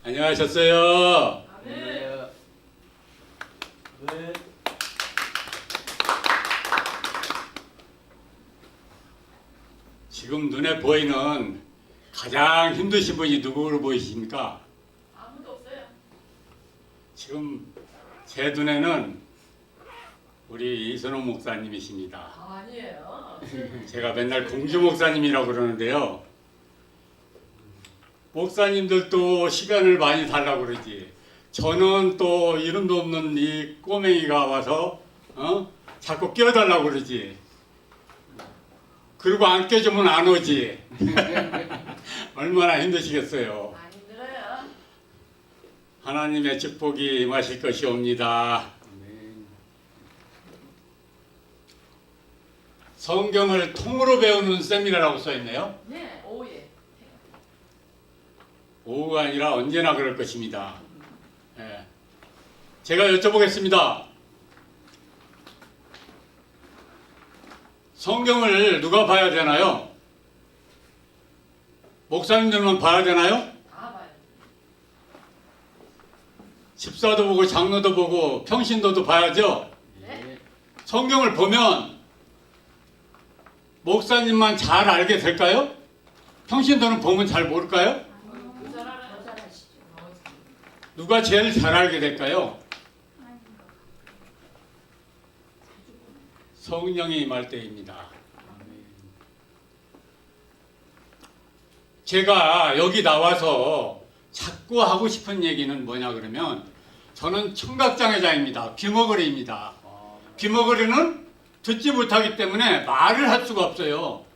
안녕하셨어요. 네. 네. 지금 눈에 보이는 가장 힘드신 분이 누구로 보이십니까? 아무도 없어요. 지금 제 눈에는 우리 이선호 목사님이십니다. 아니에요. 제가 맨날 공주 목사님이라고 그러는데요. 목사님들도 시간을 많이 달라고 그러지. 저는 또 이름도 없는 이 꼬맹이가 와서 자꾸 끼워달라고 그러지. 그리고 안 껴주면 안 오지. 얼마나 힘드시겠어요. 많이 힘들어요. 하나님의 축복이 임하실 것이옵니다. 성경을 통으로 배우는 세미나라고 써있네요. 네, 오후에. 오후가 아니라 언제나 그럴 것입니다. 예. 제가 여쭤보겠습니다. 성경을 누가 봐야 되나요? 목사님들만 봐야 되나요? 다 봐요. 집사도 보고 장로도 보고 평신도도 봐야죠. 네. 성경을 보면 목사님만 잘 알게 될까요? 평신도는 보면 잘 모를까요? 그 사람은 더 잘하시죠. 누가 제일 잘 알게 될까요? 성령이 임할 때입니다. 제가 여기 나와서 자꾸 하고 싶은 얘기는 뭐냐 그러면 저는 청각장애자입니다. 귀머거리입니다. 귀머거리는 듣지 못하기 때문에 말을 할 수가 없어요.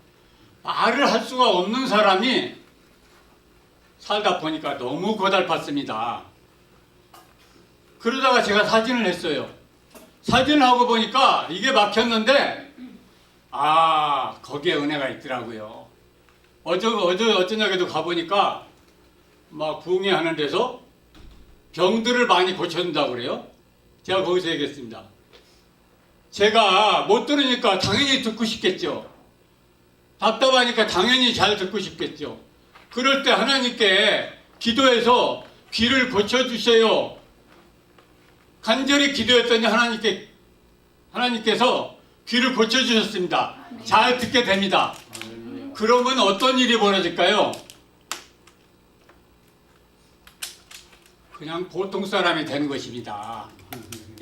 말을 할 수가 없는 사람이 살다 보니까 너무 고달팠습니다. 그러다가 제가 사진을 했어요. 사진을 하고 보니까 이게 막혔는데 거기에 은혜가 있더라고요. 어저녁에도 가보니까 막 부흥회하는 데서 병들을 많이 고쳐준다고 그래요. 제가 거기서 얘기했습니다. 제가 못 들으니까 당연히 듣고 싶겠죠. 답답하니까 당연히 잘 듣고 싶겠죠. 그럴 때 하나님께 기도해서 귀를 고쳐주세요. 간절히 기도했더니 하나님께서 귀를 고쳐주셨습니다. 잘 듣게 됩니다. 그러면 어떤 일이 벌어질까요? 그냥 보통 사람이 되는 것입니다.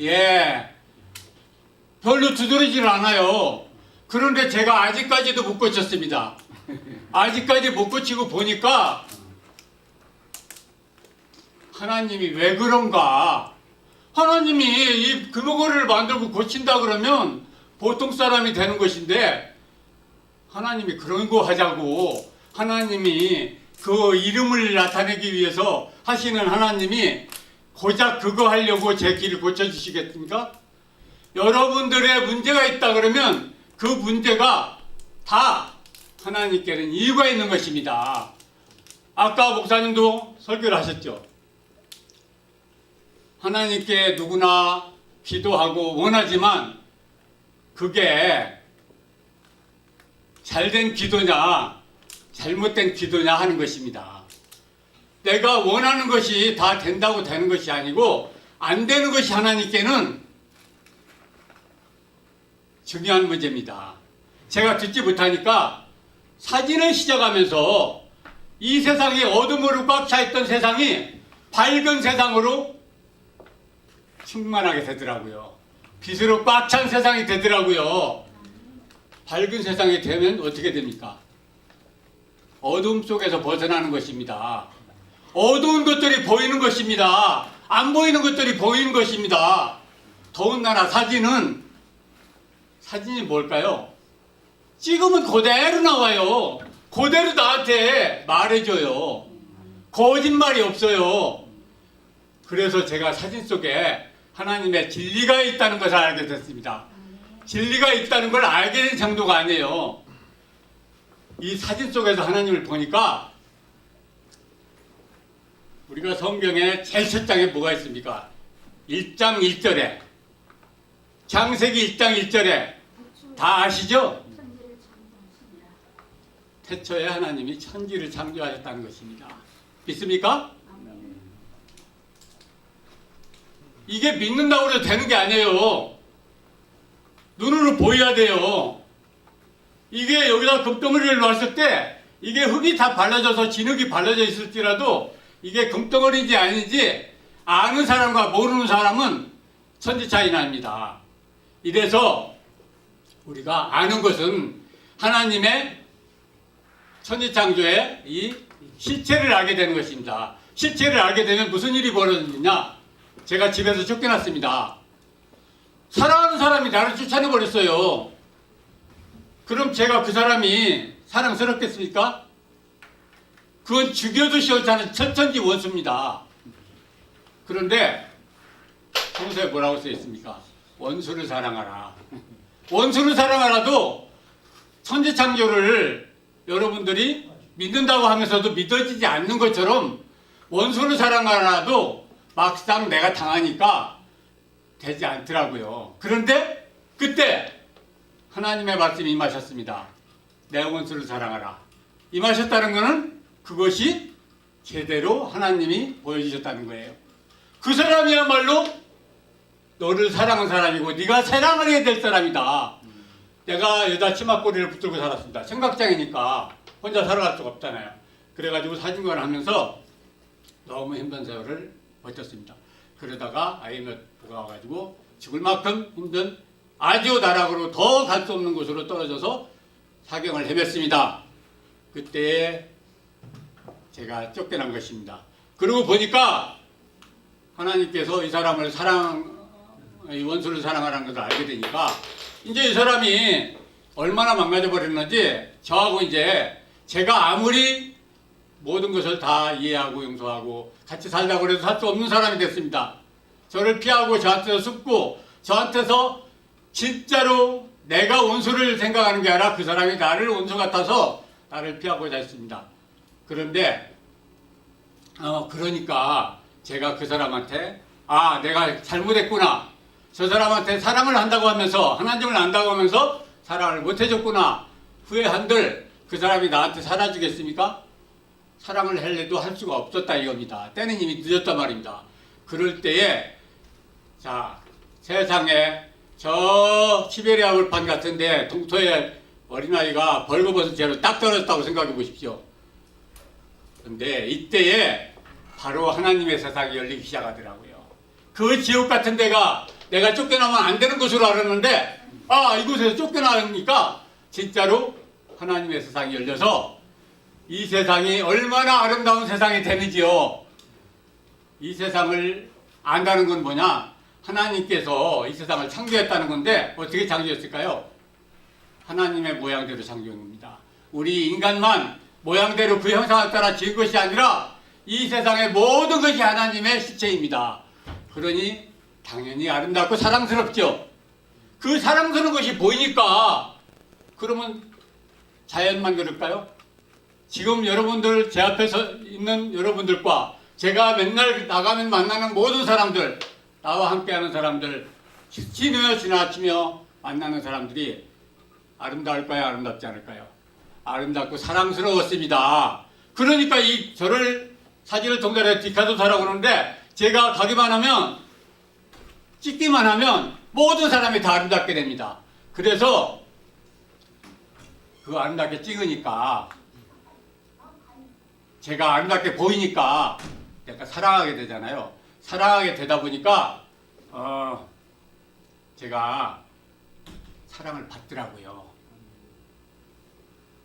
예. 별로 두드러지질 않아요. 그런데 제가 아직까지도 못 고쳤습니다. 아직까지 못 고치고 보니까 하나님이 왜 그런가? 하나님이 이 금어거리를 만들고 고친다 그러면 보통 사람이 되는 것인데 하나님이 그런 거 하자고 하나님이 그 이름을 나타내기 위해서 하시는 하나님이 고작 그거 하려고 제 길을 고쳐주시겠습니까? 여러분들의 문제가 있다 그러면 그 문제가 다 하나님께는 이유가 있는 것입니다. 아까 목사님도 설교를 하셨죠. 하나님께 누구나 기도하고 원하지만 그게 잘된 기도냐 잘못된 기도냐 하는 것입니다. 내가 원하는 것이 다 된다고 되는 것이 아니고 안 되는 것이 하나님께는 중요한 문제입니다. 제가 듣지 못하니까 사진을 시작하면서 이 세상이 어둠으로 꽉 차 있던 세상이 밝은 세상으로 충만하게 되더라고요. 빛으로 꽉 찬 세상이 되더라고요. 밝은 세상이 되면 어떻게 됩니까? 어둠 속에서 벗어나는 것입니다. 어두운 것들이 보이는 것입니다. 안 보이는 것들이 보이는 것입니다. 더군다나 사진이 뭘까요? 찍으면 그대로 나와요. 그대로 나한테 말해줘요. 거짓말이 없어요. 그래서 제가 사진 속에 하나님의 진리가 있다는 것을 알게 됐습니다. 진리가 있다는 걸 알게 된 정도가 아니에요. 이 사진 속에서 하나님을 보니까 우리가 성경에 제일 첫 장에 뭐가 있습니까? 1장 1절에 창세기 1장 1절에 다 아시죠? 태초에 하나님이 천지를 창조하셨다는 것입니다. 믿습니까? 이게 믿는다고 해도 되는 게 아니에요. 눈으로 보여야 돼요. 이게 여기다 금덩어리를 놨을 때 이게 흙이 다 발라져서 진흙이 발라져 있을지라도 이게 금덩어리인지 아닌지 아는 사람과 모르는 사람은 천지 차이 납니다. 이래서 우리가 아는 것은 하나님의 천지창조의 이 실체를 알게 되는 것입니다. 실체를 알게 되면 무슨 일이 벌어지느냐? 제가 집에서 쫓겨났습니다. 사랑하는 사람이 나를 쫓아내버렸어요. 그럼 제가 그 사람이 사랑스럽겠습니까? 그건 죽여도 시원찮은 천천지 원수입니다. 그런데 평소에 뭐라고 써 있습니까? 원수를 사랑하라. 원수를 사랑하라도 천지창조를 여러분들이 믿는다고 하면서도 믿어지지 않는 것처럼 원수를 사랑하라도 막상 내가 당하니까 되지 않더라고요. 그런데 그때 하나님의 말씀이 임하셨습니다. 내 원수를 사랑하라. 임하셨다는 것은 그것이 제대로 하나님이 보여주셨다는 거예요. 그 사람이야말로 너를 사랑하는 사람이고 네가 사랑을 해야 될 사람이다. 내가 여자 치마꼬리를 붙들고 살았습니다. 청각장애니까 혼자 살아갈 수가 없잖아요. 그래가지고 사진관을 하면서 너무 힘든 세월을 버텼습니다. 그러다가 IMF가 와가지고 죽을 만큼 힘든 아주 나락으로 더 갈 수 없는 곳으로 떨어져서 사경을 헤맸습니다. 그때 제가 쫓겨난 것입니다. 그러고 보니까 하나님께서 이 사람을 이 원수를 사랑하라는 것을 알게 되니까 이제 이 사람이 얼마나 망가져 버렸는지 저하고 이제 제가 아무리 모든 것을 다 이해하고 용서하고 같이 살자고 해도 살 수 없는 사람이 됐습니다. 저를 피하고 저한테서 숨고 저한테서 진짜로 내가 원수를 생각하는 게 아니라 그 사람이 나를 원수 같아서 나를 피하고자 했습니다. 그런데 그러니까 제가 그 사람한테 내가 잘못했구나. 저 사람한테 사랑을 한다고 하면서 하나님을 안다고 하면서 사랑을 못 해줬구나. 후회한들 그 사람이 나한테 사라지겠습니까? 사랑을 하려도 할 수가 없었다 이겁니다. 때는 이미 늦었단 말입니다. 그럴 때에 세상에 저 시베리아 벌판 같은데 동토에 어린아이가 벌거벗은 채로 딱 떨어졌다고 생각해 보십시오. 그런데 이때에 바로 하나님의 세상이 열리기 시작하더라고요. 그 지옥 같은 데가 내가 쫓겨나면 안 되는 곳으로 알았는데 이곳에서 쫓겨나니까 진짜로 하나님의 세상이 열려서 이 세상이 얼마나 아름다운 세상이 되는지요. 이 세상을 안다는 건 뭐냐? 하나님께서 이 세상을 창조했다는 건데 어떻게 창조했을까요? 하나님의 모양대로 창조한 겁니다. 우리 인간만 모양대로 그 형상을 따라 지은 것이 아니라 이 세상의 모든 것이 하나님의 시체입니다. 그러니 당연히 아름답고 사랑스럽죠. 그 사랑스러운 것이 보이니까 그러면 자연만 그럴까요? 지금 여러분들 제 앞에 서 있는 여러분들과 제가 맨날 나가면 만나는 모든 사람들, 나와 함께하는 사람들, 지나치며 만나는 사람들이 아름다울까요? 아름답지 않을까요? 아름답고 사랑스러웠습니다. 그러니까 저를 사진을 동달에 디카도사라고 그러는데 제가 가기만 하면 찍기만 하면 모든 사람이 다 아름답게 됩니다. 그래서 그 아름답게 찍으니까 제가 아름답게 보이니까 약간 사랑하게 되잖아요. 사랑하게 되다 보니까 제가 사랑을 받더라고요.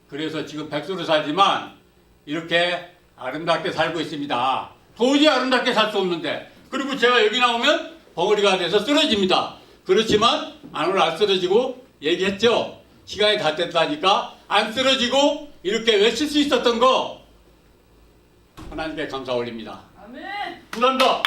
그래서 지금 백수로 살지만 이렇게 아름답게 살고 있습니다. 도저히 아름답게 살 수 없는데, 그리고 제가 여기 나오면 벙어리가 돼서 쓰러집니다. 그렇지만 오늘 안 쓰러지고 얘기했죠. 시간이 다 됐다니까 안 쓰러지고 이렇게 외칠 수 있었던 거 하나님께 감사 올립니다. 아멘. 감사합니다.